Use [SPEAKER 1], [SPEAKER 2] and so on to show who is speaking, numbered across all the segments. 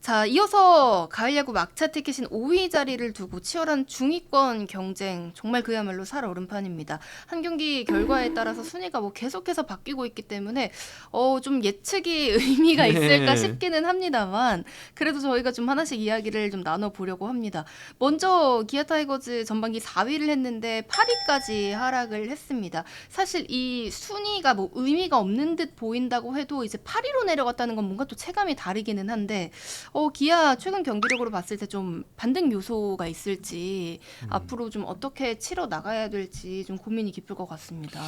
[SPEAKER 1] 자, 이어서 가을 야구 막차 티켓인 5위 자리를 두고 치열한 중위권 경쟁 정말 그야말로 살얼음판입니다. 한 경기 결과에 따라서 순위가 뭐 계속해서 바뀌고 있기 때문에 좀 예측이 의미가 있을까 싶기는 합니다만 그래도 저희가 좀 하나씩 이야기를 좀 나눠보려고 합니다. 먼저 기아 타이거즈 전반기 4위를 했는데 8위까지 하락을 했습니다. 사실 이 순위가 뭐 의미가 없는 듯 보인다고 해도 이제 8위로 내려갔다는 건 뭔가 또 체감이 다르기는 한데 기아 최근 경기력으로 봤을 때 좀 반등 요소가 있을지 앞으로 좀 어떻게 치러 나가야 될지 좀 고민이 깊을 것 같습니다.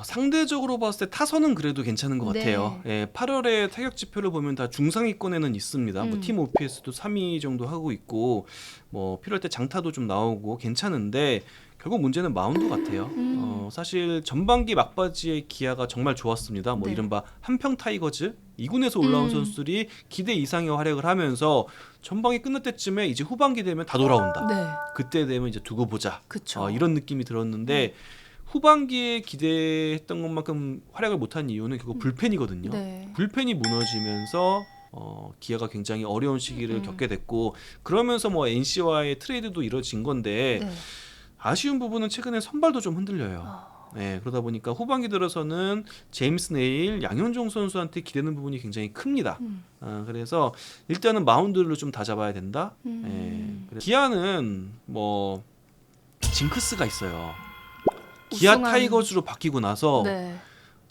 [SPEAKER 2] 상대적으로 봤을 때 타선은 그래도 괜찮은 것 같아요.
[SPEAKER 1] 네.
[SPEAKER 2] 8월에 타격 지표를 보면 다 중상위권에는 있습니다. 뭐 팀 OPS도 3위 정도 하고 있고 뭐 필요할 때 장타도 좀 나오고 괜찮은데 결국 문제는 마운드 같아요. 사실 전반기 막바지에 기아가 정말 좋았습니다. 뭐
[SPEAKER 1] 네.
[SPEAKER 2] 이른바 한평 타이거즈 2군에서 올라온 선수들이 기대 이상의 활약을 하면서 전반기 끝날 때쯤에 이제 후반기 되면 다 돌아온다.
[SPEAKER 1] 네.
[SPEAKER 2] 그때 되면 이제 두고 보자.
[SPEAKER 1] 그쵸.
[SPEAKER 2] 이런 느낌이 들었는데 후반기에 기대했던 것만큼 활약을 못한 이유는 결국 불펜이거든요.
[SPEAKER 1] 네.
[SPEAKER 2] 불펜이 무너지면서 기아가 굉장히 어려운 시기를 겪게 됐고 그러면서 뭐 NC와의 트레이드도 이뤄진 건데
[SPEAKER 1] 네.
[SPEAKER 2] 아쉬운 부분은 최근에 선발도 좀 흔들려요. 네, 그러다 보니까 후반기 들어서는 제임스 네일, 양현종 선수한테 기대는 부분이 굉장히 큽니다. 그래서 일단은 마운드를 좀 다 잡아야 된다. 기아는 뭐 징크스가 있어요. 기아
[SPEAKER 1] 우승한-
[SPEAKER 2] 타이거즈로 바뀌고 나서
[SPEAKER 1] 네.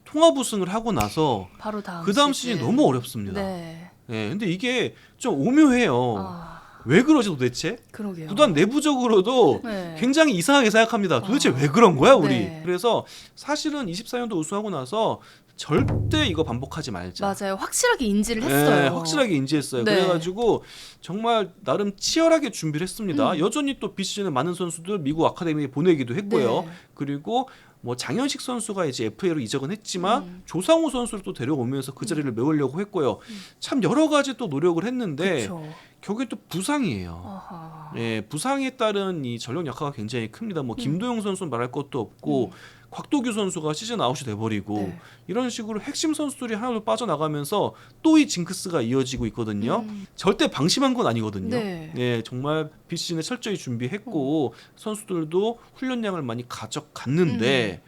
[SPEAKER 2] 통합 우승을 하고 나서
[SPEAKER 1] 바로 다음
[SPEAKER 2] 그 다음 시즌이 너무 어렵습니다.
[SPEAKER 1] 네.
[SPEAKER 2] 근데 이게 좀 오묘해요. 왜 그러지 도대체?
[SPEAKER 1] 그러게요.
[SPEAKER 2] 구단 내부적으로도
[SPEAKER 1] 네.
[SPEAKER 2] 굉장히 이상하게 생각합니다. 도대체 왜 그런 거야 우리?
[SPEAKER 1] 네.
[SPEAKER 2] 그래서 사실은 24년도 우승하고 나서 절대 이거 반복하지 말자.
[SPEAKER 1] 맞아요. 확실하게 인지를 했어요.
[SPEAKER 2] 확실하게 인지했어요.
[SPEAKER 1] 네.
[SPEAKER 2] 그래가지고 정말 나름 치열하게 준비를 했습니다. 여전히 또 비시즌에 많은 선수들 미국 아카데미에 보내기도 했고요.
[SPEAKER 1] 네.
[SPEAKER 2] 그리고 뭐 장현식 선수가 이제 FA로 이적은 했지만 조상우 선수를 또 데려오면서 그 자리를 메우려고 했고요. 참 여러 가지 또 노력을 했는데
[SPEAKER 1] 그쵸.
[SPEAKER 2] 결국에 또 부상이에요.
[SPEAKER 1] 아하.
[SPEAKER 2] 부상에 따른 이 전력 약화가 굉장히 큽니다. 뭐 김도영 선수는 말할 것도 없고 곽도규 선수가 시즌 아웃이 돼버리고
[SPEAKER 1] 네.
[SPEAKER 2] 이런 식으로 핵심 선수들이 하나로 빠져나가면서 또 이 징크스가 이어지고 있거든요. 절대 방심한 건 아니거든요.
[SPEAKER 1] 네.
[SPEAKER 2] 정말 비시즌에 철저히 준비했고 선수들도 훈련량을 많이 가져갔는데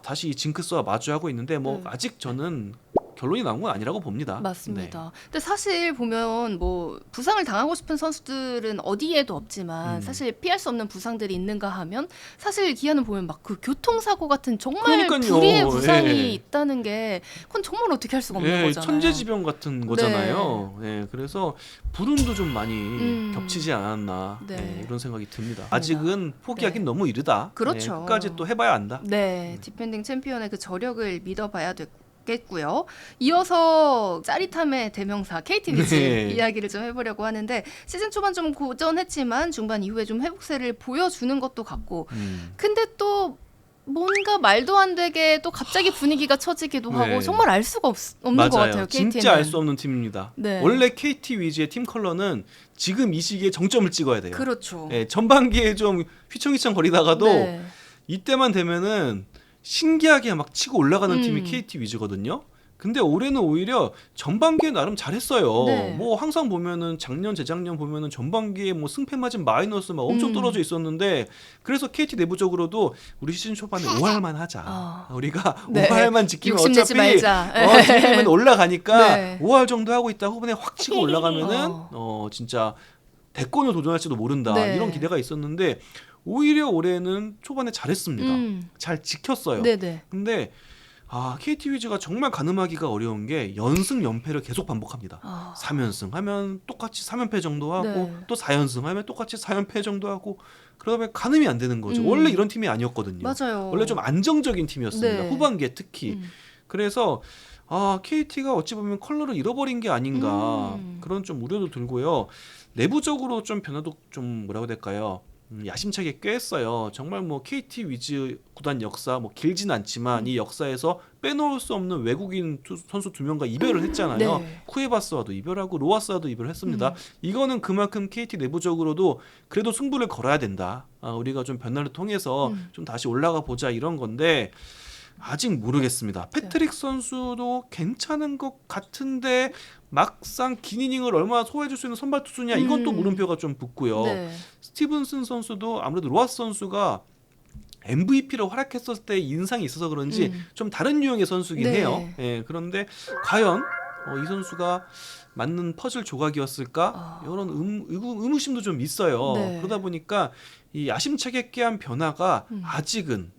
[SPEAKER 2] 다시 이 징크스와 마주하고 있는데 뭐 아직 저는 결론이 나온 건 아니라고 봅니다.
[SPEAKER 1] 맞습니다. 근데 사실 보면 뭐 부상을 당하고 싶은 선수들은 어디에도 없지만 사실 피할 수 없는 부상들이 있는가 하면 사실 기아는 보면 막 그 교통사고 같은 정말
[SPEAKER 2] 그러니까요.
[SPEAKER 1] 불의의 부상이
[SPEAKER 2] 예.
[SPEAKER 1] 있다는 게 그건 정말 어떻게 할 수가 없는 거잖아요.
[SPEAKER 2] 천재지변 같은 거잖아요. 그래서 불운도 좀 많이 겹치지 않았나
[SPEAKER 1] 네.
[SPEAKER 2] 이런 생각이 듭니다. 아직은 포기하긴
[SPEAKER 1] 네.
[SPEAKER 2] 너무 이르다.
[SPEAKER 1] 그렇죠.
[SPEAKER 2] 끝까지 또 해봐야 한다.
[SPEAKER 1] 네, 디펜딩 챔피언의 그 저력을 믿어봐야 겠고요. 이어서 짜릿함의 대명사 KT 위즈
[SPEAKER 2] 네.
[SPEAKER 1] 이야기를 좀 해보려고 하는데 시즌 초반 좀 고전했지만 중반 이후에 좀 회복세를 보여주는 것도 같고 근데 또 뭔가 말도 안 되게 또 갑자기 분위기가 처지기도 하고
[SPEAKER 2] 네.
[SPEAKER 1] 정말 알 수가 없는 것 같아요. KT는.
[SPEAKER 2] 진짜 알 수 없는 팀입니다.
[SPEAKER 1] 네.
[SPEAKER 2] 원래 KT 위즈의 팀 컬러는 지금 이 시기에 정점을 찍어야 돼요.
[SPEAKER 1] 그렇죠.
[SPEAKER 2] 전반기에 좀 휘청휘청 거리다가도
[SPEAKER 1] 네.
[SPEAKER 2] 이때만 되면은 신기하게 막 치고 올라가는 팀이 KT 위즈거든요. 근데 올해는 오히려 전반기에 나름 잘했어요.
[SPEAKER 1] 네.
[SPEAKER 2] 뭐 항상 보면은 작년 재작년 보면은 전반기에 뭐 승패 맞은 마이너스 막 엄청 떨어져 있었는데 그래서 KT 내부적으로도 우리 시즌 초반에 5할만 하자. 우리가
[SPEAKER 1] 네.
[SPEAKER 2] 5할만 지키면
[SPEAKER 1] 욕심내지
[SPEAKER 2] 어차피
[SPEAKER 1] 말자.
[SPEAKER 2] 뒤에는 올라가니까
[SPEAKER 1] 네.
[SPEAKER 2] 5할 정도 하고 있다 후반에 확 치고 올라가면은 진짜 대권을 도전할지도 모른다.
[SPEAKER 1] 네.
[SPEAKER 2] 이런 기대가 있었는데 오히려 올해는 초반에 잘했습니다. 잘 지켰어요.
[SPEAKER 1] 네네.
[SPEAKER 2] 근데 KT 위즈가 정말 가늠하기가 어려운 게 연승 연패를 계속 반복합니다. 3연승 하면 똑같이 3연패 정도 하고
[SPEAKER 1] 네.
[SPEAKER 2] 또 4연승 하면 똑같이 4연패 정도 하고 그러다 보면 가늠이 안 되는 거죠. 원래 이런 팀이 아니었거든요.
[SPEAKER 1] 맞아요.
[SPEAKER 2] 원래 좀 안정적인 팀이었습니다.
[SPEAKER 1] 네.
[SPEAKER 2] 후반기에 특히. 그래서 KT가 어찌 보면 컬러를 잃어버린 게 아닌가 그런 좀 우려도 들고요. 내부적으로 좀 변화도 좀 뭐라고 해야 될까요? 야심차게 꾀했어요. 정말 뭐 KT 위즈 구단 역사 뭐 길진 않지만 이 역사에서 빼놓을 수 없는 외국인 선수 2명과 이별을 했잖아요.
[SPEAKER 1] 네.
[SPEAKER 2] 쿠에바스와도 이별하고 로하스와도 이별을 했습니다. 이거는 그만큼 KT 내부적으로도 그래도 승부를 걸어야 된다. 우리가 좀 변화를 통해서 좀 다시 올라가 보자 이런 건데 아직 모르겠습니다. 패트릭 선수도 괜찮은 것 같은데 막상 긴 이닝을 얼마나 소화해줄 수 있는 선발 투수냐 이건 또 물음표가 좀 붙고요.
[SPEAKER 1] 네.
[SPEAKER 2] 스티븐슨 선수도 아무래도 로하스 선수가 MVP로 활약했을 때 인상이 있어서 그런지 좀 다른 유형의 선수긴
[SPEAKER 1] 네.
[SPEAKER 2] 해요. 예, 그런데 과연 이 선수가 맞는 퍼즐 조각이었을까? 이런 의무심도 좀 있어요.
[SPEAKER 1] 네.
[SPEAKER 2] 그러다 보니까 이 야심차게 꾀한 변화가 아직은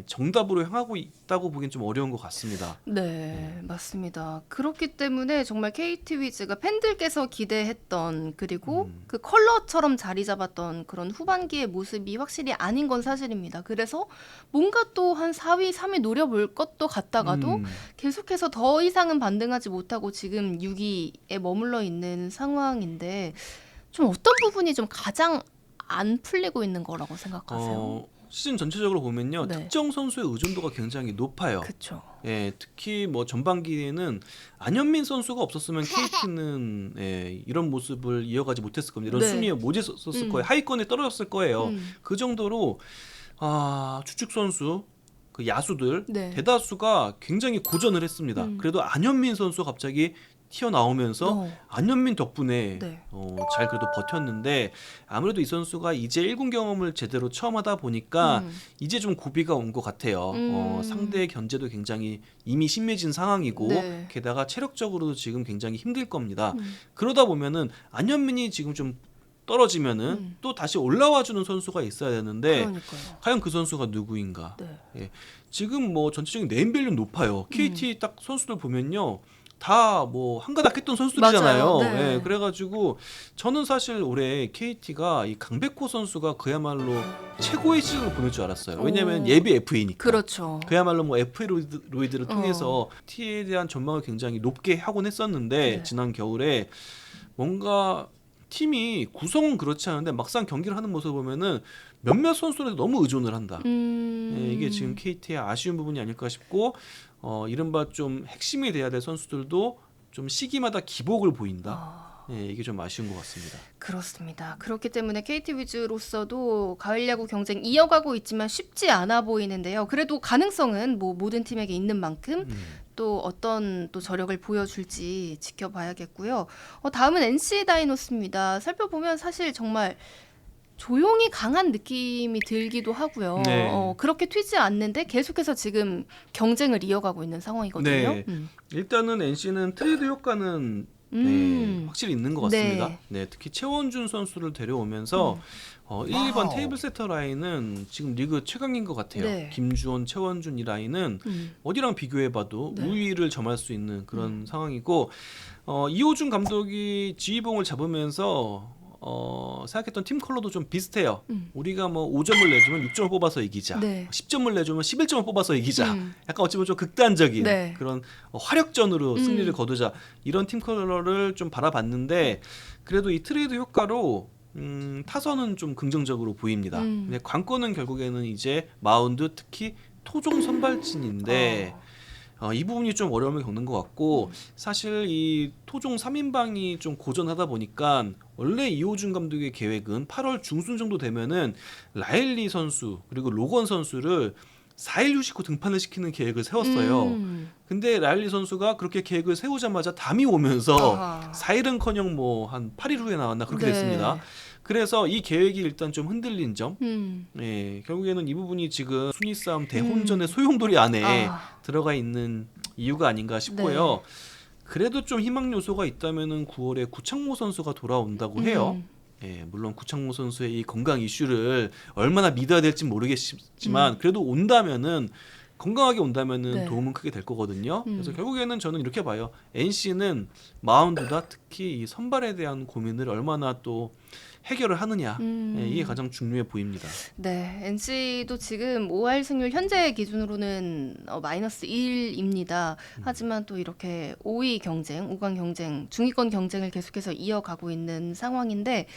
[SPEAKER 2] 정답으로 향하고 있다고 보기엔 좀 어려운 것 같습니다.
[SPEAKER 1] 네, 맞습니다. 그렇기 때문에 정말 KT 위즈가 팬들께서 기대했던 그리고 그 컬러처럼 자리 잡았던 그런 후반기의 모습이 확실히 아닌 건 사실입니다. 그래서 뭔가 또 한 4위, 3위 노려볼 것도 같다가도 계속해서 더 이상은 반등하지 못하고 지금 6위에 머물러 있는 상황인데 좀 어떤 부분이 좀 가장 안 풀리고 있는 거라고 생각하세요?
[SPEAKER 2] 시즌 전체적으로 보면요,
[SPEAKER 1] 네.
[SPEAKER 2] 특정 선수의 의존도가 굉장히 높아요.
[SPEAKER 1] 그렇죠.
[SPEAKER 2] 예, 특히 뭐 전반기에는 안현민 선수가 없었으면 KT는 이런 모습을 이어가지 못했을 겁니다. 이런
[SPEAKER 1] 네.
[SPEAKER 2] 순위에 못 있었을 거예요. 하위권에 떨어졌을 거예요. 그 정도로 주축 선수, 그 야수들
[SPEAKER 1] 네.
[SPEAKER 2] 대다수가 굉장히 고전을 했습니다. 그래도 안현민 선수가 갑자기 튀어나오면서 안현민 덕분에
[SPEAKER 1] 네.
[SPEAKER 2] 잘 그래도 버텼는데 아무래도 이 선수가 이제 1군 경험을 제대로 처음 하다 보니까 이제 좀 고비가 온 것 같아요. 상대의 견제도 굉장히 이미 심해진 상황이고
[SPEAKER 1] 네.
[SPEAKER 2] 게다가 체력적으로도 지금 굉장히 힘들 겁니다. 그러다 보면은 안현민이 지금 좀 떨어지면은 또 다시 올라와주는 선수가 있어야 되는데
[SPEAKER 1] 그러니까요.
[SPEAKER 2] 과연 그 선수가 누구인가?
[SPEAKER 1] 네.
[SPEAKER 2] 예. 지금 뭐 전체적인 네임밸류 높아요. KT 딱 선수들 보면요. 다 뭐 한가닥 했던 선수들이잖아요.
[SPEAKER 1] 맞아요. 네.
[SPEAKER 2] 예, 그래가지고 저는 사실 올해 KT가 이 강백호 선수가 그야말로 최고의 시즌을 보낼 줄 알았어요. 왜냐하면
[SPEAKER 1] 오.
[SPEAKER 2] 예비 FA니까.
[SPEAKER 1] 그렇죠.
[SPEAKER 2] 그야말로 뭐 FA 로이드를 통해서 T에 대한 전망을 굉장히 높게 하곤 했었는데
[SPEAKER 1] 네.
[SPEAKER 2] 지난 겨울에 뭔가 팀이 구성은 그렇지 않은데 막상 경기를 하는 모습을 보면은 몇몇 선수들한테 너무 의존을 한다. 예, 이게 지금 KT의 아쉬운 부분이 아닐까 싶고 이른바 좀 핵심이 돼야 될 선수들도 좀 시기마다 기복을 보인다. 예, 이게 좀 아쉬운 것 같습니다.
[SPEAKER 1] 그렇습니다. 그렇기 때문에 KT 위즈로서도 가을 야구 경쟁 이어가고 있지만 쉽지 않아 보이는데요. 그래도 가능성은 뭐 모든 팀에게 있는 만큼 또 어떤 또 저력을 보여줄지 지켜봐야겠고요. 다음은 NC 다이노스입니다. 살펴보면 사실 정말 조용히 강한 느낌이 들기도 하고요.
[SPEAKER 2] 네.
[SPEAKER 1] 그렇게 튀지 않는데 계속해서 지금 경쟁을 이어가고 있는 상황이거든요.
[SPEAKER 2] 네. 일단은 NC는 트레이드 효과는 확실히 있는 것 같습니다.
[SPEAKER 1] 네.
[SPEAKER 2] 네, 특히 최원준 선수를 데려오면서 1, 2번 테이블 세터 라인은 지금 리그 최강인 것 같아요.
[SPEAKER 1] 네.
[SPEAKER 2] 김주원, 최원준 이 라인은 어디랑 비교해봐도
[SPEAKER 1] 네.
[SPEAKER 2] 우위를 점할 수 있는 그런 상황이고 이호준 감독이 지휘봉을 잡으면서 생각했던 팀 컬러도 좀 비슷해요. 우리가 뭐 5점을 내주면 6점을 뽑아서 이기자.
[SPEAKER 1] 네.
[SPEAKER 2] 10점을 내주면 11점을 뽑아서 이기자. 약간 어찌 보면 좀 극단적인
[SPEAKER 1] 네.
[SPEAKER 2] 그런 화력전으로 승리를 거두자. 이런 팀 컬러를 좀 바라봤는데 그래도 이 트레이드 효과로 타선은 좀 긍정적으로 보입니다. 근데 관건은 결국에는 이제 마운드 특히 토종 선발진인데 이 부분이 좀 어려움을 겪는 것 같고 사실 이 토종 3인방이 좀 고전하다 보니까 원래 이호준 감독의 계획은 8월 중순 정도 되면은 라일리 선수 그리고 로건 선수를 4일 휴식 후 등판을 시키는 계획을 세웠어요. 근데 라일리 선수가 그렇게 계획을 세우자마자 담이 오면서 4일은커녕 뭐 한 8일 후에 나왔나 그렇게
[SPEAKER 1] 네.
[SPEAKER 2] 됐습니다. 그래서 이 계획이 일단 좀 흔들린 점. 예, 결국에는 이 부분이 지금 순위 싸움 대혼전의 소용돌이 안에 들어가 있는 이유가 아닌가 싶고요. 그래도 좀 희망 요소가 있다면은 9월에 구창모 선수가 돌아온다고 해요. 예, 물론 구창모 선수의 이 건강 이슈를 얼마나 믿어야 될지 모르겠지만 그래도 온다면은 건강하게 온다면은
[SPEAKER 1] 네.
[SPEAKER 2] 도움은 크게 될 거거든요. 그래서 결국에는 저는 이렇게 봐요. NC는 마운드다 특히 이 선발에 대한 고민을 얼마나 또 해결을 하느냐 예, 이게 가장 중요해 보입니다.
[SPEAKER 1] 네, NC도 지금 5할 승률 현재 기준으로는 마이너스 1입니다. 하지만 또 이렇게 5위 경쟁, 5강 경쟁, 중위권 경쟁을 계속해서 이어가고 있는 상황인데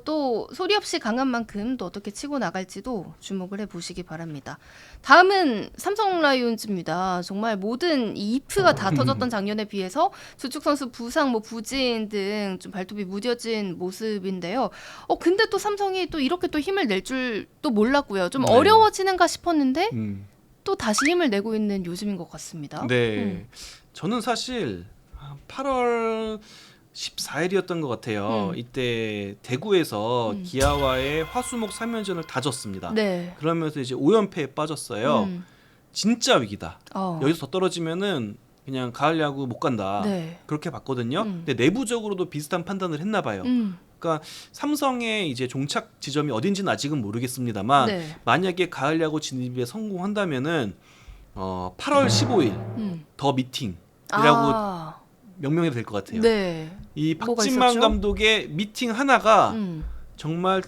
[SPEAKER 1] 또 소리 없이 강한 만큼 또 어떻게 치고 나갈지도 주목을 해보시기 바랍니다. 다음은 삼성 라이온즈입니다. 정말 모든 이 이프가 다 터졌던 작년에 비해서 주축 선수 부상, 뭐 부진 등 좀 발톱이 무뎌진 모습인데요. 근데 또 삼성이 또 이렇게 또 힘을 낼 줄 또 몰랐고요. 좀
[SPEAKER 2] 네.
[SPEAKER 1] 어려워지는가 싶었는데 또 다시 힘을 내고 있는 요즘인 것 같습니다.
[SPEAKER 2] 네. 저는 사실 8월 14일이었던 것 같아요. 이때 대구에서 기아와의 화수목 3연전을 다 졌습니다.
[SPEAKER 1] 네.
[SPEAKER 2] 그러면서 이제 5연패에 빠졌어요. 진짜 위기다. 여기서 더 떨어지면은 그냥 가을 야구 못 간다.
[SPEAKER 1] 네.
[SPEAKER 2] 그렇게 봤거든요. 근데 내부적으로도 비슷한 판단을 했나 봐요. 그러니까 삼성의 이제 종착 지점이 어딘지는 아직은 모르겠습니다만
[SPEAKER 1] 네.
[SPEAKER 2] 만약에 가을 야구 진입에 성공한다면은 8월 15일 더 미팅이라고 명명이 될 것 같아요.
[SPEAKER 1] 네.
[SPEAKER 2] 이
[SPEAKER 1] 뭐가
[SPEAKER 2] 박진만
[SPEAKER 1] 있었죠?
[SPEAKER 2] 감독의 미팅 하나가 정말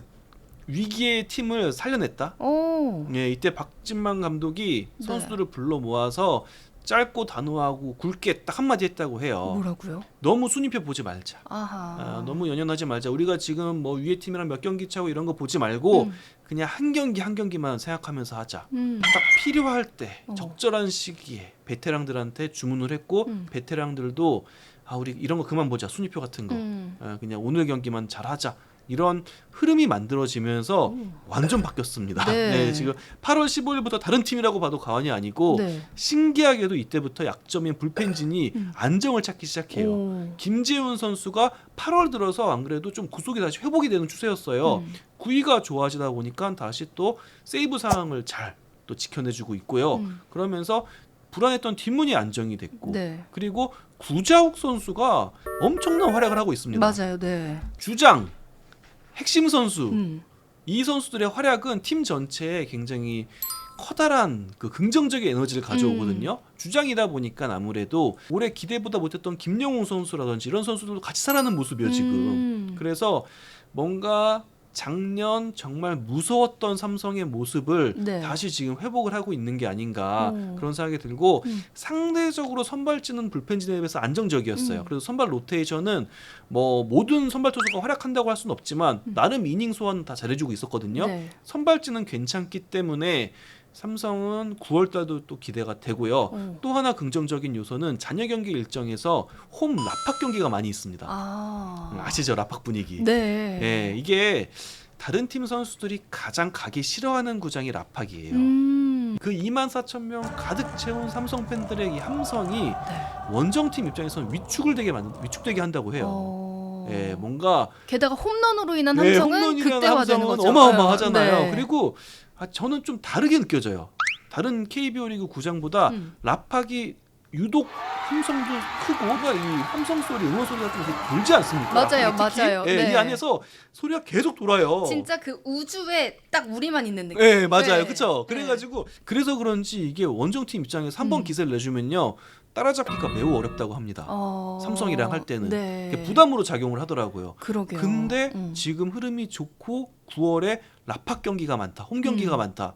[SPEAKER 2] 위기의 팀을 살려냈다.
[SPEAKER 1] 오.
[SPEAKER 2] 예, 이때 박진만 감독이
[SPEAKER 1] 네.
[SPEAKER 2] 선수들을 불러 모아서 짧고 단호하고 굵게 딱 한마디 했다고 해요.
[SPEAKER 1] 뭐라고요?
[SPEAKER 2] 너무 순위표 보지 말자.
[SPEAKER 1] 아하.
[SPEAKER 2] 너무 연연하지 말자. 우리가 지금 뭐 위에 팀이랑 몇 경기 차고 이런 거 보지 말고 그냥 한 경기 한 경기만 생각하면서 하자. 딱 필요할 때 적절한 시기에 베테랑들한테 주문을 했고 베테랑들도 우리 이런 거 그만 보자. 순위표 같은 거. 그냥 오늘 경기만 잘하자. 이런 흐름이 만들어지면서 완전 바뀌었습니다.
[SPEAKER 1] 네.
[SPEAKER 2] 네, 지금 8월 15일부터 다른 팀이라고 봐도 과언이 아니고
[SPEAKER 1] 네.
[SPEAKER 2] 신기하게도 이때부터 약점인 불펜진이 안정을 찾기 시작해요.
[SPEAKER 1] 오.
[SPEAKER 2] 김재훈 선수가 8월 들어서 안 그래도 좀 구속이 다시 회복이 되는 추세였어요. 구위가 좋아지다 보니까 다시 또 세이브 상황을 잘 또 지켜내주고 있고요. 그러면서 불안했던 뒷문이 안정이 됐고
[SPEAKER 1] 네.
[SPEAKER 2] 그리고 구자욱 선수가 엄청난 활약을 하고 있습니다.
[SPEAKER 1] 맞아요. 네.
[SPEAKER 2] 주장, 핵심 선수 이 선수들의 활약은 팀 전체에 굉장히 커다란 그 긍정적인 에너지를 가져오거든요. 주장이다 보니까 아무래도 올해 기대보다 못했던 김영웅 선수라든지 이런 선수들도 같이 살아가는 모습이에요 지금. 그래서 뭔가 작년 정말 무서웠던 삼성의 모습을
[SPEAKER 1] 네.
[SPEAKER 2] 다시 지금 회복을 하고 있는 게 아닌가
[SPEAKER 1] 오.
[SPEAKER 2] 그런 생각이 들고 상대적으로 선발진은 불펜진에 비해서 안정적이었어요. 그래서 선발 로테이션은 뭐 모든 선발 투수가 활약한다고 할 수는 없지만 나름 이닝 소화는 다 잘해주고 있었거든요.
[SPEAKER 1] 네.
[SPEAKER 2] 선발진은 괜찮기 때문에 삼성은 9월달도 또 기대가 되고요. 또 하나 긍정적인 요소는 잔여 경기 일정에서 홈 라팍 경기가 많이 있습니다. 아시죠? 라팍 분위기.
[SPEAKER 1] 네.
[SPEAKER 2] 예, 이게 다른 팀 선수들이 가장 가기 싫어하는 구장이 라팍이에요. 그 24,000명 가득 채운 삼성 팬들의 이 함성이 원정팀 입장에서는 위축되게 한다고 해요. 예, 뭔가
[SPEAKER 1] 게다가 홈런으로 인한
[SPEAKER 2] 네,
[SPEAKER 1] 함성은
[SPEAKER 2] 홈런이라는
[SPEAKER 1] 극대화되는
[SPEAKER 2] 함성은
[SPEAKER 1] 거죠.
[SPEAKER 2] 어마어마하잖아요.
[SPEAKER 1] 네.
[SPEAKER 2] 그리고 저는 좀 다르게 느껴져요. 다른 KBO 리그 구장보다 라팍이 유독 함성도 크고 이 함성 소리, 응원 소리가 좀 이렇게 돌지 않습니까?
[SPEAKER 1] 맞아요,
[SPEAKER 2] 라팍이 특히?
[SPEAKER 1] 맞아요.
[SPEAKER 2] 예,
[SPEAKER 1] 네.
[SPEAKER 2] 이 안에서 소리가 계속 돌아요.
[SPEAKER 1] 진짜 그 우주에 딱 우리만 있는 느낌.
[SPEAKER 2] 네, 맞아요.
[SPEAKER 1] 네.
[SPEAKER 2] 그렇죠. 그래가지고 그래서 그런지 이게 원정팀 입장에서 한 번 기세를 내주면요 따라잡기가 매우 어렵다고 합니다. 삼성이랑 할 때는
[SPEAKER 1] 네.
[SPEAKER 2] 부담으로 작용을 하더라고요.
[SPEAKER 1] 그러게요.
[SPEAKER 2] 근데 지금 흐름이 좋고 9월에 라팍 경기가 많다, 홈 경기가 많다.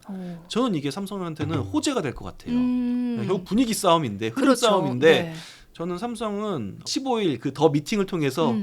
[SPEAKER 2] 저는 이게 삼성한테는 호재가 될 것 같아요. 결국 분위기 싸움인데, 흐름
[SPEAKER 1] 그렇죠.
[SPEAKER 2] 싸움인데
[SPEAKER 1] 네.
[SPEAKER 2] 저는 삼성은 15일 그 더 미팅을 통해서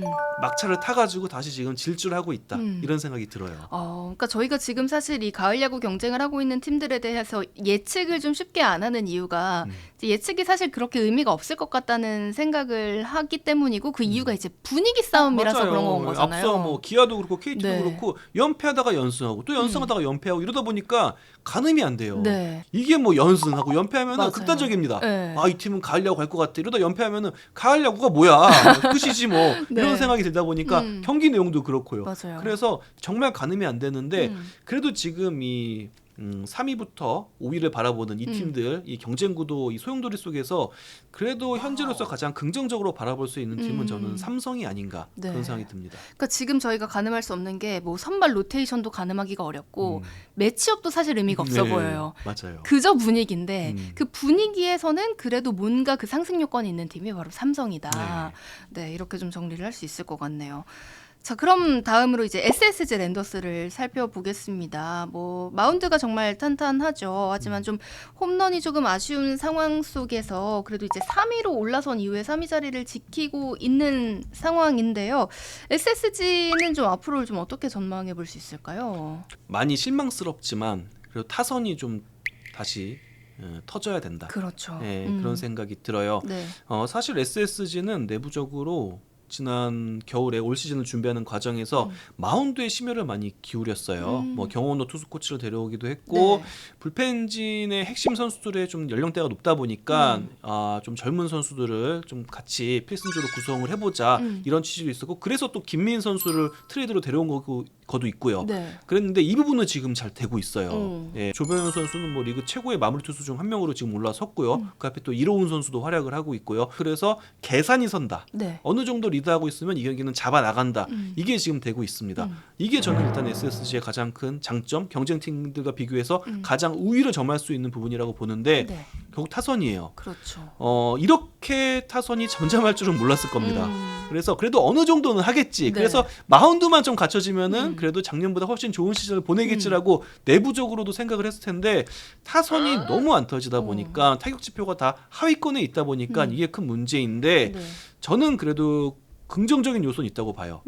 [SPEAKER 2] 막차를 타가지고 다시 지금 질주하고 있다 이런 생각이 들어요.
[SPEAKER 1] 그러니까 저희가 지금 사실 이 가을 야구 경쟁을 하고 있는 팀들에 대해서 예측을 좀 쉽게 안 하는 이유가 이제 예측이 사실 그렇게 의미가 없을 것 같다는 생각을 하기 때문이고 그 이유가 이제 분위기 싸움이라서
[SPEAKER 2] 맞아요.
[SPEAKER 1] 그런 건 거잖아요.
[SPEAKER 2] 앞서 뭐 기아도 그렇고 KT도
[SPEAKER 1] 네.
[SPEAKER 2] 그렇고 연패하다가 연승하고 또 연승하다가 연패하고 이러다 보니까 가늠이 안 돼요.
[SPEAKER 1] 네.
[SPEAKER 2] 이게 뭐 연승하고 연패하면은
[SPEAKER 1] 맞아요.
[SPEAKER 2] 극단적입니다.
[SPEAKER 1] 네.
[SPEAKER 2] 이 팀은 가을 야구 갈 것 같아. 이러다 연패하면은 가을 야구가 뭐야? 끝이지 뭐.
[SPEAKER 1] 네.
[SPEAKER 2] 이런 생각이 들다 보니까 경기 내용도 그렇고요.
[SPEAKER 1] 맞아요.
[SPEAKER 2] 그래서 정말 가늠이 안 되는데 그래도 지금 이 3위부터 5위를 바라보는 이 팀들, 이 경쟁 구도, 이 소용돌이 속에서 그래도 현재로서 가장 긍정적으로 바라볼 수 있는 팀은 저는 삼성이 아닌가
[SPEAKER 1] 네.
[SPEAKER 2] 그런 생각이 듭니다.
[SPEAKER 1] 그러니까 지금 저희가 가늠할 수 없는 게 뭐 선발 로테이션도 가늠하기가 어렵고 매치업도 사실 의미가 없어
[SPEAKER 2] 네,
[SPEAKER 1] 보여요.
[SPEAKER 2] 맞아요.
[SPEAKER 1] 그저 분위기인데 그 분위기에서는 그래도 뭔가 그 상승 요건이 있는 팀이 바로 삼성이다. 네, 이렇게 좀 정리를 할 수 있을 것 같네요. 자, 그럼 다음으로 이제 SSG 랜더스를 살펴보겠습니다. 뭐 마운드가 정말 탄탄하죠. 하지만 좀 홈런이 조금 아쉬운 상황 속에서 그래도 이제 3위로 올라선 이후에 3위 자리를 지키고 있는 상황인데요. SSG는 좀 앞으로를 좀 어떻게 전망해 볼 수 있을까요?
[SPEAKER 2] 많이 실망스럽지만 그래도 타선이 좀 다시 터져야 된다.
[SPEAKER 1] 그렇죠.
[SPEAKER 2] 그런 생각이 들어요.
[SPEAKER 1] 네.
[SPEAKER 2] 사실 SSG는 내부적으로 지난 겨울에 올 시즌을 준비하는 과정에서 마운드에 심혈을 많이 기울였어요. 뭐 경원도 투수 코치를 데려오기도 했고
[SPEAKER 1] 네.
[SPEAKER 2] 불펜진의 핵심 선수들의 좀 연령대가 높다 보니까 좀 젊은 선수들을 좀 같이 필승조로 구성을 해보자 이런 취지도 있었고 그래서 또 김민 선수를 트레이드로 데려온 거도 있고요.
[SPEAKER 1] 네.
[SPEAKER 2] 그랬는데 이 부분은 지금 잘 되고 있어요. 예, 조병현 선수는 뭐 리그 최고의 마무리 투수 중 한 명으로 지금 올라섰고요. 그 앞에 또 이로운 선수도 활약을 하고 있고요. 그래서 계산이 선다.
[SPEAKER 1] 네.
[SPEAKER 2] 어느 정도 리드하고 있으면 이 경기는 잡아 나간다. 이게 지금 되고 있습니다. 이게 저는 일단 SSG의 가장 큰 장점, 경쟁팀들과 비교해서 가장 우위를 점할 수 있는 부분이라고 보는데
[SPEAKER 1] 네.
[SPEAKER 2] 결국 타선이에요.
[SPEAKER 1] 그렇죠.
[SPEAKER 2] 이렇게 타선이 잠잠할 줄은 몰랐을 겁니다. 그래서 그래도 어느 정도는 하겠지.
[SPEAKER 1] 네.
[SPEAKER 2] 그래서 마운드만 좀 갖춰지면은 그래도 작년보다 훨씬 좋은 시즌을 보내겠지라고 내부적으로도 생각을 했을 텐데 타선이 너무 안 터지다 보니까 타격 지표가 다 하위권에 있다 보니까 이게 큰 문제인데
[SPEAKER 1] 네.
[SPEAKER 2] 저는 그래도 긍정적인 요소는 있다고 봐요.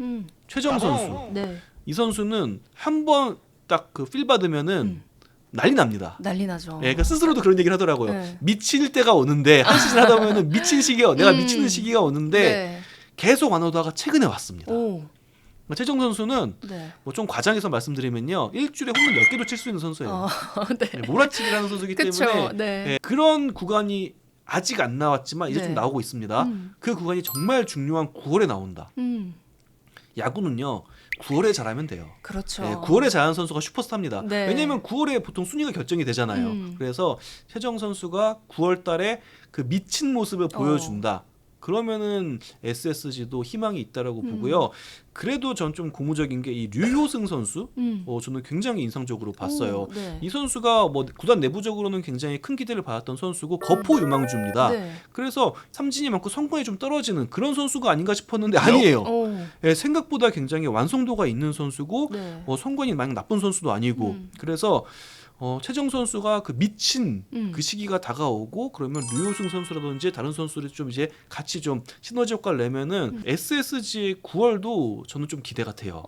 [SPEAKER 2] 최정 선수.
[SPEAKER 1] 네.
[SPEAKER 2] 이 선수는 한 번 딱 그 필 받으면은 난리 납니다.
[SPEAKER 1] 난리 나죠.
[SPEAKER 2] 예, 그러니까 스스로도 그런 얘기를 하더라고요.
[SPEAKER 1] 네.
[SPEAKER 2] 미칠 때가 오는데 한 시즌 하다 보면은 미친 시기가 내가 미치는 시기가 오는데
[SPEAKER 1] 네.
[SPEAKER 2] 계속 안 오다가 최근에 왔습니다.
[SPEAKER 1] 오.
[SPEAKER 2] 최정 선수는
[SPEAKER 1] 네.
[SPEAKER 2] 뭐 좀 과장해서 말씀드리면요, 일주일에 홈런 10개도 칠 수 있는 선수예요.
[SPEAKER 1] 네.
[SPEAKER 2] 네, 몰아치기라는 선수이기
[SPEAKER 1] 그쵸.
[SPEAKER 2] 때문에
[SPEAKER 1] 네.
[SPEAKER 2] 예, 그런 구간이 아직 안 나왔지만 이제
[SPEAKER 1] 네.
[SPEAKER 2] 좀 나오고 있습니다. 그 구간이 정말 중요한 9월에 나온다. 야구는요 9월에 잘하면 돼요.
[SPEAKER 1] 그렇죠.
[SPEAKER 2] 네, 9월에 잘하는 선수가 슈퍼스타입니다.
[SPEAKER 1] 네.
[SPEAKER 2] 왜냐하면 9월에 보통 순위가 결정이 되잖아요. 그래서 최정 선수가 9월달에 그 미친 모습을 보여준다. 그러면은 SSG도 희망이 있다라고 보고요. 그래도 전 좀 고무적인 게 이 류효승 선수, 저는 굉장히 인상적으로 봤어요.
[SPEAKER 1] 오, 네.
[SPEAKER 2] 이 선수가 뭐 구단 내부적으로는 굉장히 큰 기대를 받았던 선수고 거포 유망주입니다.
[SPEAKER 1] 네.
[SPEAKER 2] 그래서 삼진이 많고 성공이 좀 떨어지는 그런 선수가 아닌가 싶었는데 아니에요.
[SPEAKER 1] 오.
[SPEAKER 2] 예, 생각보다 굉장히 완성도가 있는 선수고
[SPEAKER 1] 네.
[SPEAKER 2] 성관이 막 나쁜 선수도 아니고 그래서 최정 선수가 그 미친 그 시기가 다가오고 그러면 류효승 선수라든지 다른 선수들이 좀 이제 같이 좀 시너지 효과를 내면은 SSG의 9월도 저는 좀 기대가 돼요.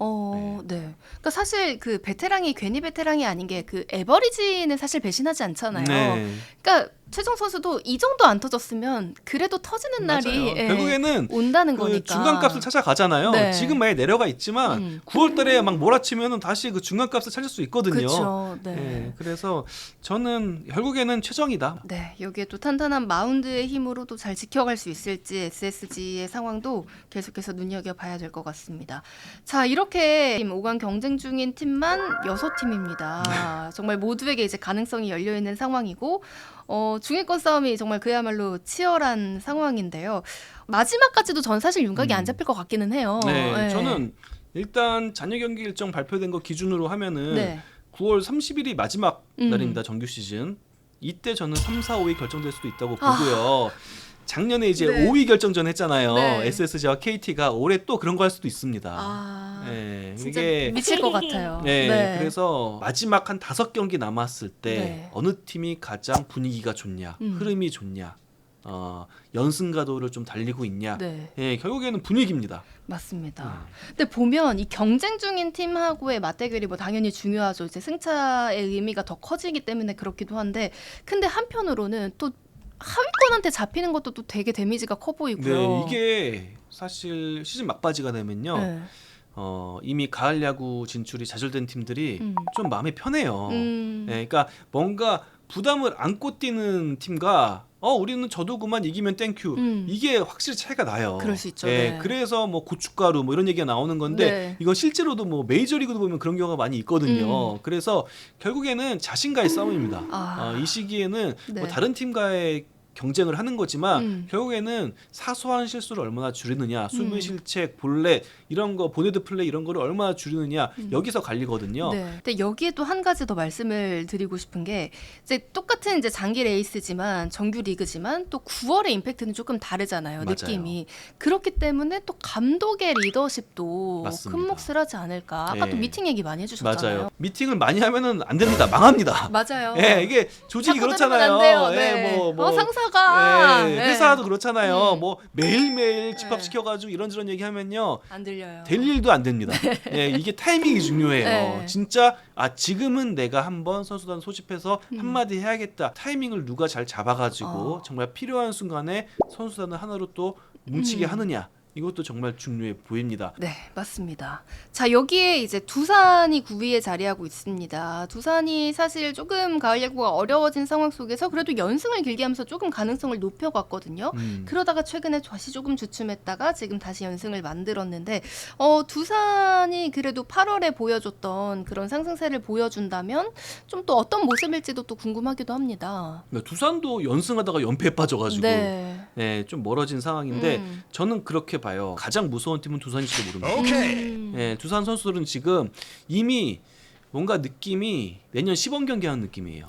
[SPEAKER 1] 네. 그러니까 사실 그 베테랑이 괜히 베테랑이 아닌 게 그 에버리지는 사실 배신하지 않잖아요.
[SPEAKER 2] 네.
[SPEAKER 1] 그러니까 최정 선수도 이 정도 안 터졌으면 그래도 터지는 날이
[SPEAKER 2] 맞아요.
[SPEAKER 1] 예,
[SPEAKER 2] 결국에는
[SPEAKER 1] 온다는
[SPEAKER 2] 그
[SPEAKER 1] 거니까.
[SPEAKER 2] 중간값을 찾아가잖아요.
[SPEAKER 1] 네.
[SPEAKER 2] 지금 만약 내려가 있지만 9월달에 막 몰아치면은 다시 그 중간값을 찾을 수 있거든요.
[SPEAKER 1] 그렇죠. 네.
[SPEAKER 2] 예, 그래서 저는 결국에는 최정이다.
[SPEAKER 1] 네, 여기에 또 탄탄한 마운드의 힘으로도 잘 지켜갈 수 있을지 SSG의 상황도 계속해서 눈여겨봐야 될 것 같습니다. 자, 이렇게 5강 경쟁 중인 팀만 6팀입니다. 정말 모두에게 이제 가능성이 열려 있는 상황이고 중위권 싸움이 정말 그야말로 치열한 상황인데요. 마지막까지도 전 사실 윤곽이 안 잡힐 것 같기는 해요.
[SPEAKER 2] 네, 저는 일단 잔여 경기 일정 발표된 거 기준으로 하면은
[SPEAKER 1] 네.
[SPEAKER 2] 9월 30일이 마지막 날입니다. 정규 시즌. 이때 저는 3, 4, 5위 결정될 수도 있다고 보고요. 작년에 이제
[SPEAKER 1] 네.
[SPEAKER 2] 5위 결정전 했잖아요.
[SPEAKER 1] 네.
[SPEAKER 2] SSG와 KT가 올해 또 그런 거 할 수도 있습니다. 네,
[SPEAKER 1] 진짜
[SPEAKER 2] 이게
[SPEAKER 1] 미칠 것 같아요.
[SPEAKER 2] 네, 그래서 마지막 한 5경기 남았을 때
[SPEAKER 1] 네.
[SPEAKER 2] 어느 팀이 가장 분위기가 좋냐, 흐름이 좋냐, 연승가도를 좀 달리고 있냐.
[SPEAKER 1] 네.
[SPEAKER 2] 예, 결국에는 분위기입니다.
[SPEAKER 1] 맞습니다. 근데 보면 이 경쟁 중인 팀하고의 맞대결이 뭐 당연히 중요하죠. 이제 승차의 의미가 더 커지기 때문에 그렇기도 한데, 근데 한편으로는 또 하위권한테 잡히는 것도 또 되게 데미지가 커 보이고요.
[SPEAKER 2] 네, 이게 사실 시즌 막바지가 되면요.
[SPEAKER 1] 네.
[SPEAKER 2] 이미 가을 야구 진출이 좌절된 팀들이 좀 마음이 편해요.
[SPEAKER 1] 음.
[SPEAKER 2] 네, 그러니까 뭔가 부담을 안고 뛰는 팀과 우리는 져도구만 이기면 땡큐. 이게 확실히 차이가 나요.
[SPEAKER 1] 그럴 수 있죠.
[SPEAKER 2] 네,
[SPEAKER 1] 네.
[SPEAKER 2] 그래서 뭐 고춧가루 뭐 이런 얘기가 나오는 건데
[SPEAKER 1] 네.
[SPEAKER 2] 이건 실제로도 뭐 메이저리그도 보면 그런 경우가 많이 있거든요. 그래서 결국에는 자신과의 싸움입니다. 이 시기에는
[SPEAKER 1] 네.
[SPEAKER 2] 뭐 다른 팀과의 경쟁을 하는 거지만 결국에는 사소한 실수를 얼마나 줄이느냐, 수비 실책, 볼넷 이런 거, 보네드 플레이 이런 거를 얼마나 줄이느냐 여기서 갈리거든요.
[SPEAKER 1] 네. 근데 여기에 또 한 가지 더 말씀을 드리고 싶은 게 이제 똑같은 이제 장기 레이스지만 정규 리그지만 또 9월의 임팩트는 조금 다르잖아요.
[SPEAKER 2] 맞아요.
[SPEAKER 1] 느낌이. 그렇기 때문에 또 감독의 리더십도
[SPEAKER 2] 맞습니다.
[SPEAKER 1] 큰 몫을 하지 않을까. 아까
[SPEAKER 2] 네.
[SPEAKER 1] 또 미팅 얘기 많이 해주셨잖아요.
[SPEAKER 2] 맞아요. 미팅을 많이 하면은 안 됩니다. 망합니다.
[SPEAKER 1] 맞아요.
[SPEAKER 2] 예, 이게 조직이
[SPEAKER 1] 자꾸 들으면
[SPEAKER 2] 그렇잖아요.
[SPEAKER 1] 안 돼요.
[SPEAKER 2] 예,
[SPEAKER 1] 네.
[SPEAKER 2] 뭐
[SPEAKER 1] 상사가
[SPEAKER 2] 예,
[SPEAKER 1] 네.
[SPEAKER 2] 회사도 그렇잖아요. 뭐 매일매일 집합시켜가지고 이런저런 얘기하면요.
[SPEAKER 1] 안 들려요.
[SPEAKER 2] 될 일도 안 됩니다. 예, 이게 타이밍이 중요해요.
[SPEAKER 1] 네.
[SPEAKER 2] 진짜 지금은 내가 한번 선수단 소집해서 한마디 해야겠다. 타이밍을 누가 잘 잡아가지고 정말 필요한 순간에 선수단을 하나로 또 뭉치게 하느냐. 이것도 정말 중요해 보입니다.
[SPEAKER 1] 네, 맞습니다. 자, 여기에 이제 두산이 9위에 자리하고 있습니다. 두산이 사실 조금 가을 야구가 어려워진 상황 속에서 그래도 연승을 길게 하면서 조금 가능성을 높여갔거든요. 그러다가 최근에 다시 조금 주춤했다가 지금 다시 연승을 만들었는데 두산이 그래도 8월에 보여줬던 그런 상승세를 보여준다면 좀 또 어떤 모습일지도 또 궁금하기도 합니다.
[SPEAKER 2] 두산도 연승하다가 연패에 빠져가지고
[SPEAKER 1] 네.
[SPEAKER 2] 네, 좀 멀어진 상황인데 저는 그렇게 봐요. 가장 무서운 팀은 두산일지도 모릅니다. 네, 두산 선수들은 지금 이미 뭔가 느낌이 내년 시범 경기하는 느낌이에요.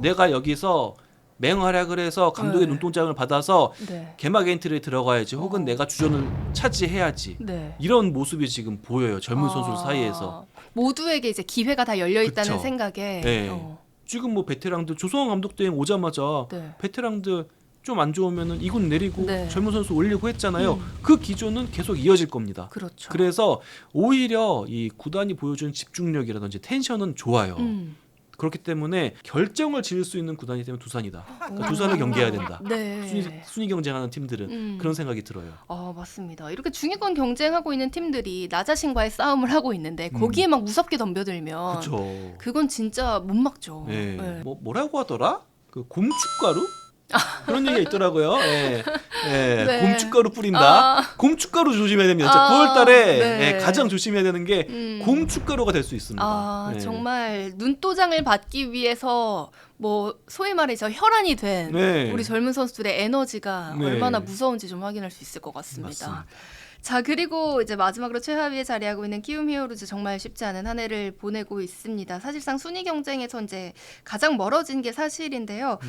[SPEAKER 2] 내가 여기서 맹활약을 해서 감독의
[SPEAKER 1] 네.
[SPEAKER 2] 눈동장을 받아서
[SPEAKER 1] 네.
[SPEAKER 2] 개막 엔트리에 들어가야지 혹은 내가 주전을 차지해야지
[SPEAKER 1] 네.
[SPEAKER 2] 이런 모습이 지금 보여요. 젊은 선수들 사이에서.
[SPEAKER 1] 모두에게 이제 기회가 다 열려 있다는
[SPEAKER 2] 그쵸.
[SPEAKER 1] 생각에
[SPEAKER 2] 네. 지금 뭐 베테랑들 조성환 감독 대행 오자마자
[SPEAKER 1] 네.
[SPEAKER 2] 베테랑들 좀 안 좋으면은 2군 내리고
[SPEAKER 1] 네.
[SPEAKER 2] 젊은 선수 올리고 했잖아요. 그 기조는 계속 이어질 겁니다.
[SPEAKER 1] 그렇죠.
[SPEAKER 2] 그래서 오히려 이 구단이 보여준 집중력이라든지 텐션은 좋아요. 그렇기 때문에 결정을 지을 수 있는 구단이 되면 두산이다. 그러니까 두산을 경계해야 된다.
[SPEAKER 1] 네.
[SPEAKER 2] 순위 경쟁하는 팀들은 그런 생각이 들어요.
[SPEAKER 1] 맞습니다. 이렇게 중위권 경쟁하고 있는 팀들이 나 자신과의 싸움을 하고 있는데 거기에 막 무섭게 덤벼들면
[SPEAKER 2] 그렇죠.
[SPEAKER 1] 그건 진짜 못 막죠.
[SPEAKER 2] 네.
[SPEAKER 1] 네.
[SPEAKER 2] 뭐라고 하더라? 그 곰춧가루? 그런 얘기가 있더라고요. 예. 예.
[SPEAKER 1] 네.
[SPEAKER 2] 곰춧가루 뿌린다. 곰춧가루 조심해야 됩니다. 9월 달에
[SPEAKER 1] 네.
[SPEAKER 2] 예, 가장 조심해야 되는 게 곰춧가루가 될 수 있습니다. 예.
[SPEAKER 1] 정말 눈도장을 받기 위해서 뭐 소위 말해서 혈안이 된
[SPEAKER 2] 네.
[SPEAKER 1] 우리 젊은 선수들의 에너지가
[SPEAKER 2] 네.
[SPEAKER 1] 얼마나 무서운지 좀 확인할 수 있을 것 같습니다.
[SPEAKER 2] 맞습니다.
[SPEAKER 1] 자, 그리고 이제 마지막으로 최하위에 자리하고 있는 키움 히어로즈 정말 쉽지 않은 한 해를 보내고 있습니다. 사실상 순위 경쟁에서 이제 가장 멀어진 게 사실인데요.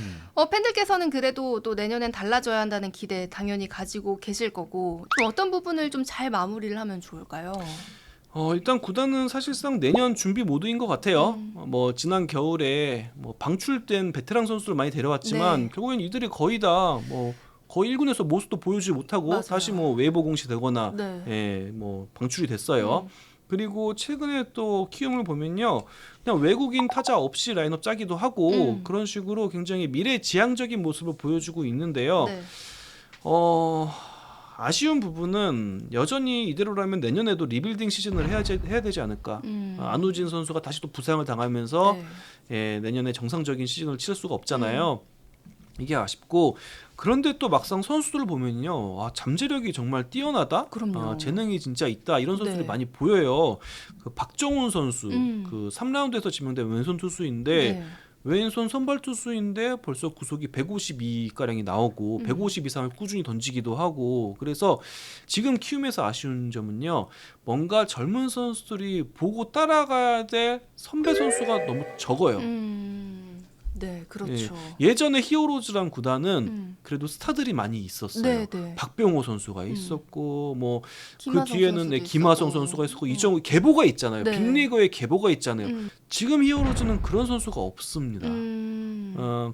[SPEAKER 1] 팬들께서는 그래도 또 내년엔 달라져야 한다는 기대 당연히 가지고 계실 거고 좀 어떤 부분을 좀 잘 마무리를 하면 좋을까요?
[SPEAKER 2] 일단 구단은 사실상 내년 준비 모드인 것 같아요. 뭐 지난 겨울에 뭐 방출된 베테랑 선수를 많이 데려왔지만
[SPEAKER 1] 네.
[SPEAKER 2] 결국엔 이들이 거의 다 뭐 거의 1군에서 모습도 보여주지 못하고
[SPEAKER 1] 맞아요.
[SPEAKER 2] 다시 뭐 외부 공시되거나
[SPEAKER 1] 네.
[SPEAKER 2] 예, 뭐 방출이 됐어요. 그리고 최근에 또 키움을 보면요, 그냥 외국인 타자 없이 라인업 짜기도 하고 그런 식으로 굉장히 미래지향적인 모습을 보여주고 있는데요.
[SPEAKER 1] 네.
[SPEAKER 2] 아쉬운 부분은 여전히 이대로라면 내년에도 리빌딩 시즌을 해야 되지 않을까. 안우진 선수가 다시 또 부상을 당하면서
[SPEAKER 1] 네.
[SPEAKER 2] 예, 내년에 정상적인 시즌을 치를 수가 없잖아요. 이게 아쉽고 그런데 또 막상 선수들을 보면요, 잠재력이 정말 뛰어나다.
[SPEAKER 1] 그럼요.
[SPEAKER 2] 재능이 진짜 있다. 이런 선수들이
[SPEAKER 1] 네.
[SPEAKER 2] 많이 보여요. 그 박정훈 선수 그 3라운드에서 지명된 왼손 투수인데
[SPEAKER 1] 네.
[SPEAKER 2] 왼손 선발 투수인데 벌써 구속이 152 가량이 나오고 150 이상을 꾸준히 던지기도 하고 그래서 지금 키움에서 아쉬운 점은요, 뭔가 젊은 선수들이 보고 따라가야 될 선배 선수가 너무 적어요.
[SPEAKER 1] 네, 그렇죠.
[SPEAKER 2] 예전에 히어로즈란 구단은 그래도 스타들이 많이 있었어요.
[SPEAKER 1] 네, 네.
[SPEAKER 2] 박병호 선수가 있었고 뭐 그
[SPEAKER 1] 김하성
[SPEAKER 2] 뒤에는
[SPEAKER 1] 선수도
[SPEAKER 2] 김하성
[SPEAKER 1] 있었고.
[SPEAKER 2] 선수가 있었고 이정우 계보가 있잖아요.
[SPEAKER 1] 네.
[SPEAKER 2] 빅리그에 계보가 있잖아요. 지금 히어로즈는 그런 선수가 없습니다.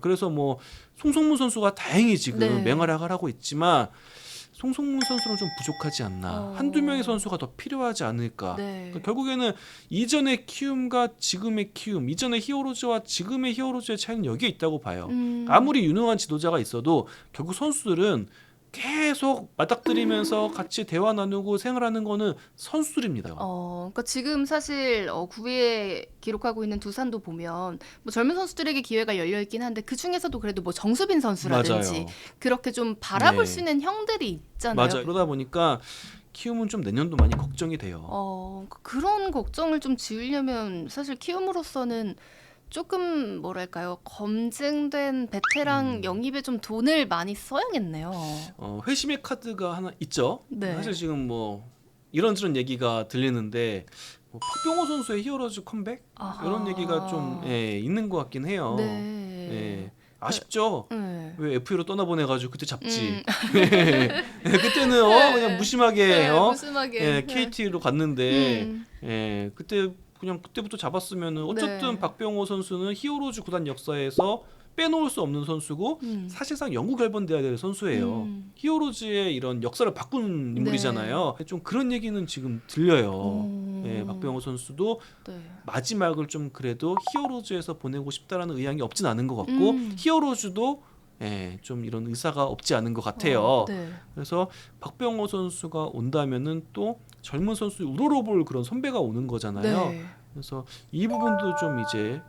[SPEAKER 2] 그래서 뭐 송성문 선수가 다행히 지금
[SPEAKER 1] 네.
[SPEAKER 2] 맹활약을 하고 있지만 송성문 선수는 좀 부족하지 않나. 한두 명의 선수가 더 필요하지 않을까.
[SPEAKER 1] 네.
[SPEAKER 2] 그러니까 결국에는 이전의 키움과 지금의 키움, 이전의 히어로즈와 지금의 히어로즈의 차이는 여기에 있다고 봐요. 아무리 유능한 지도자가 있어도 결국 선수들은 계속 맞닥뜨리면서 같이 대화 나누고 생활하는 거는 선수들입니다.
[SPEAKER 1] 그러니까 지금 사실 9위에 기록하고 있는 두산도 보면 뭐 젊은 선수들에게 기회가 열려 있긴 한데 그 중에서도 그래도 뭐 정수빈 선수라든지
[SPEAKER 2] 맞아요.
[SPEAKER 1] 그렇게 좀 바라볼
[SPEAKER 2] 네.
[SPEAKER 1] 수 있는 형들이 있잖아요.
[SPEAKER 2] 맞아요. 그러다 보니까 키움은 좀 내년도 많이 걱정이 돼요.
[SPEAKER 1] 그런 걱정을 좀 지으려면 사실 키움으로서는 조금 뭐랄까요, 검증된 베테랑 영입에 좀 돈을 많이 써야겠네요.
[SPEAKER 2] 회심의 카드가 하나 있죠.
[SPEAKER 1] 네.
[SPEAKER 2] 사실 지금 뭐 이런저런 얘기가 들리는데 뭐 박병호 선수의 히어로즈 컴백
[SPEAKER 1] 아하.
[SPEAKER 2] 이런 얘기가 좀 있는 것 같긴 해요.
[SPEAKER 1] 네.
[SPEAKER 2] 예. 아쉽죠.
[SPEAKER 1] 네.
[SPEAKER 2] 왜 FA로 떠나보내가지고 그때 잡지. 그때는 그냥 무심하게
[SPEAKER 1] 네, 무심하게.
[SPEAKER 2] KT로 갔는데
[SPEAKER 1] 음.
[SPEAKER 2] 그때부터 잡았으면은 어쨌든
[SPEAKER 1] 네.
[SPEAKER 2] 박병호 선수는 히어로즈 구단 역사에서 빼놓을 수 없는 선수고 사실상 영구 결번돼야 될 선수예요. 히어로즈의 이런 역사를 바꾼 인물이잖아요. 좀 그런 얘기는 지금 들려요. 박병호 선수도
[SPEAKER 1] 네.
[SPEAKER 2] 마지막을 좀 그래도 히어로즈에서 보내고 싶다라는 의향이 없진 않은 것 같고 히어로즈도 좀 이런 의사가 없지 않은 것 같아요.
[SPEAKER 1] 네.
[SPEAKER 2] 그래서 박병호 선수가 온다면은 또 젊은 선수 우러러볼 그런 선배가 오는 거잖아요.
[SPEAKER 1] 네.
[SPEAKER 2] 그래서 이 부분도 좀 이제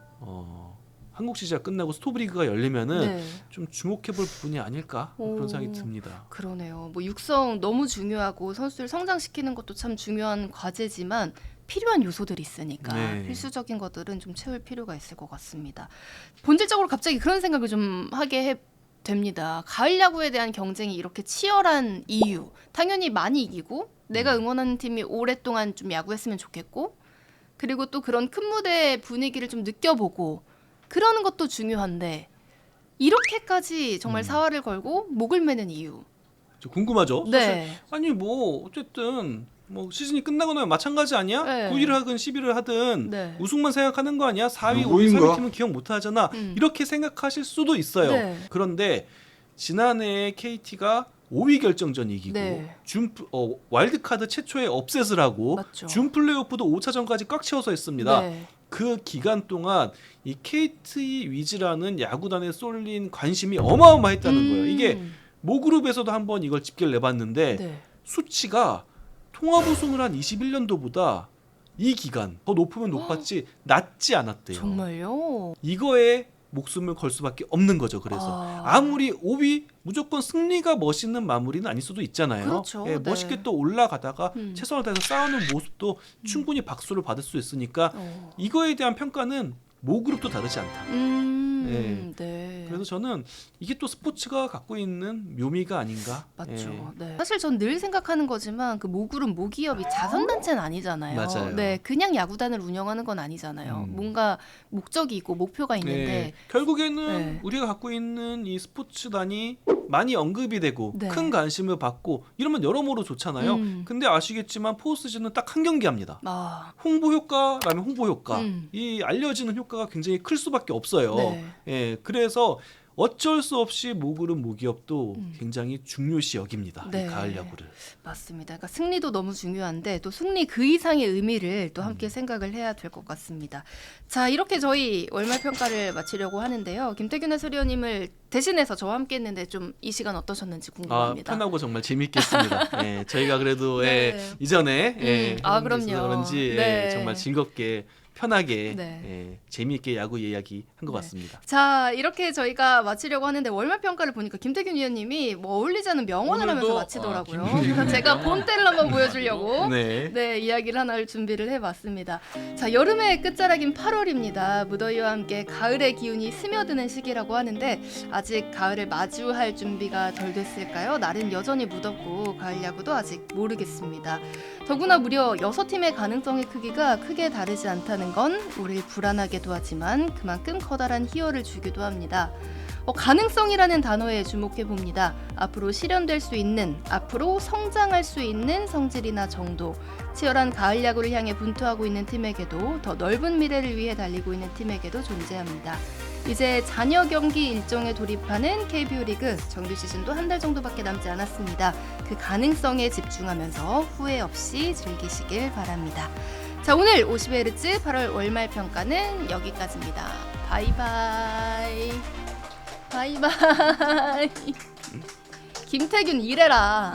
[SPEAKER 2] 한국 시리즈가 끝나고 스토브리그가 열리면은
[SPEAKER 1] 네.
[SPEAKER 2] 좀 주목해볼 부분이 아닐까 그런
[SPEAKER 1] 오.
[SPEAKER 2] 생각이 듭니다.
[SPEAKER 1] 그러네요. 뭐 육성 너무 중요하고 선수를 성장시키는 것도 참 중요한 과제지만 필요한 요소들이 있으니까
[SPEAKER 2] 네.
[SPEAKER 1] 필수적인 것들은 좀 채울 필요가 있을 것 같습니다. 본질적으로 갑자기 그런 생각을 좀 하게 됩니다. 가을 야구에 대한 경쟁이 이렇게 치열한 이유, 당연히 많이 이기고 내가 응원하는 팀이 오랫동안 좀 야구했으면 좋겠고, 그리고 또 그런 큰 무대의 분위기를 좀 느껴보고 그러는 것도 중요한데 이렇게까지 정말 사활을 걸고 목을 매는 이유.
[SPEAKER 2] 좀 궁금하죠? 사실
[SPEAKER 1] 네.
[SPEAKER 2] 아니 뭐 어쨌든 뭐 시즌이 끝나고 나면 마찬가지 아니야?
[SPEAKER 1] 네.
[SPEAKER 2] 9위를 하든 10위를 하든
[SPEAKER 1] 네.
[SPEAKER 2] 우승만 생각하는 거 아니야? 4위, 5위,
[SPEAKER 3] 누구인가?
[SPEAKER 2] 3위 팀은 기억 못 하잖아.
[SPEAKER 1] 음.
[SPEAKER 2] 이렇게 생각하실 수도 있어요.
[SPEAKER 1] 네.
[SPEAKER 2] 그런데 지난해 KT가 5위 결정전 이기고
[SPEAKER 1] 네.
[SPEAKER 2] 와일드카드 최초의 업셋을 하고
[SPEAKER 1] 맞죠.
[SPEAKER 2] 준 플레이오프도 5차전까지 꽉 채워서 했습니다.
[SPEAKER 1] 네.
[SPEAKER 2] 그 기간 동안 이 KT 위즈라는 야구단에 쏠린 관심이 어마어마했다는 거예요. 이게 모그룹에서도 한번 이걸 집계를 내봤는데
[SPEAKER 1] 네.
[SPEAKER 2] 수치가 통합 우승을 한 21년도보다 이 기간 더 높으면 높았지 낮지 않았대요.
[SPEAKER 1] 정말요?
[SPEAKER 2] 이거에 목숨을 걸 수밖에 없는 거죠. 그래서 아무리 5위 무조건 승리가 멋있는 마무리는 아닐 수도 있잖아요.
[SPEAKER 1] 그렇죠. 네.
[SPEAKER 2] 멋있게 또 올라가다가 최선을 다해서 싸우는 모습도 충분히 박수를 받을 수 있으니까 이거에 대한 평가는 모그룹도 다르지 않다.
[SPEAKER 1] 네.
[SPEAKER 2] 그래서 저는 이게 또 스포츠가 갖고 있는 묘미가 아닌가.
[SPEAKER 1] 맞죠. 네. 사실 전 늘 생각하는 거지만 그 모그룹 모기업이 자선단체는 아니잖아요.
[SPEAKER 2] 맞아요.
[SPEAKER 1] 네, 그냥 야구단을 운영하는 건 아니잖아요. 뭔가 목적이 있고 목표가 있는데.
[SPEAKER 2] 결국에는
[SPEAKER 1] 네.
[SPEAKER 2] 우리가 갖고 있는 이 스포츠단이 많이 언급이 되고
[SPEAKER 1] 네.
[SPEAKER 2] 큰 관심을 받고 이러면 여러모로 좋잖아요. 근데 아시겠지만 포스트시즌은 딱 한 경기 합니다. 홍보 효과라면 홍보 효과, 이 알려지는 효과가 굉장히 클 수밖에 없어요.
[SPEAKER 1] 네.
[SPEAKER 2] 그래서 어쩔 수 없이 모그룹 모기업도 굉장히 중요시 여깁니다.
[SPEAKER 1] 네.
[SPEAKER 2] 이 가을 야구를.
[SPEAKER 1] 맞습니다. 그러니까 승리도 너무 중요한데 또 승리 그 이상의 의미를 또 함께 생각을 해야 될 것 같습니다. 자, 이렇게 저희 월말 평가를 마치려고 하는데요. 김태균 해설위원님을 대신해서 저와 함께 했는데 좀 이 시간 어떠셨는지 궁금합니다.
[SPEAKER 2] 편하고 정말 재밌게 했습니다. 저희가 그래도
[SPEAKER 1] 네.
[SPEAKER 2] 이전에
[SPEAKER 1] 그럼요.
[SPEAKER 2] 그런지
[SPEAKER 1] 네.
[SPEAKER 2] 정말 즐겁게 편하게
[SPEAKER 1] 네.
[SPEAKER 2] 재미있게 야구 이야기 한 것 같습니다.
[SPEAKER 1] 자, 이렇게 저희가 마치려고 하는데 월말 평가를 보니까 김태균 위원님이 뭐 어울리지 않은 명언을 하면서
[SPEAKER 2] 오늘도,
[SPEAKER 1] 마치더라고요.
[SPEAKER 2] 김태균
[SPEAKER 1] 그래서 제가 본때를 한번 보여주려고
[SPEAKER 2] 네.
[SPEAKER 1] 이야기를 하나를 준비를 해봤습니다. 자, 여름의 끝자락인 8월입니다. 무더위와 함께 가을의 기운이 스며드는 시기라고 하는데 아직 가을을 마주할 준비가 덜 됐을까요? 날은 여전히 무덥고 가을 야구도 아직 모르겠습니다. 더구나 무려 6팀의 가능성의 크기가 크게 다르지 않다는 건 우리를 불안하게도 하지만 그만큼 커다란 희열을 주기도 합니다. 가능성이라는 단어에 주목해 봅니다. 앞으로 실현될 수 있는, 앞으로 성장할 수 있는 성질이나 정도, 치열한 가을 야구를 향해 분투하고 있는 팀에게도 더 넓은 미래를 위해 달리고 있는 팀에게도 존재합니다. 이제 잔여 경기 일정에 돌입하는 KBO 리그 정규 시즌도 한 달 정도밖에 남지 않았습니다. 그 가능성에 집중하면서 후회 없이 즐기시길 바랍니다. 자, 오늘 50Hz 8월 월말 평가는 여기까지입니다. 바이바이. 바이바이. 김태균 이래라.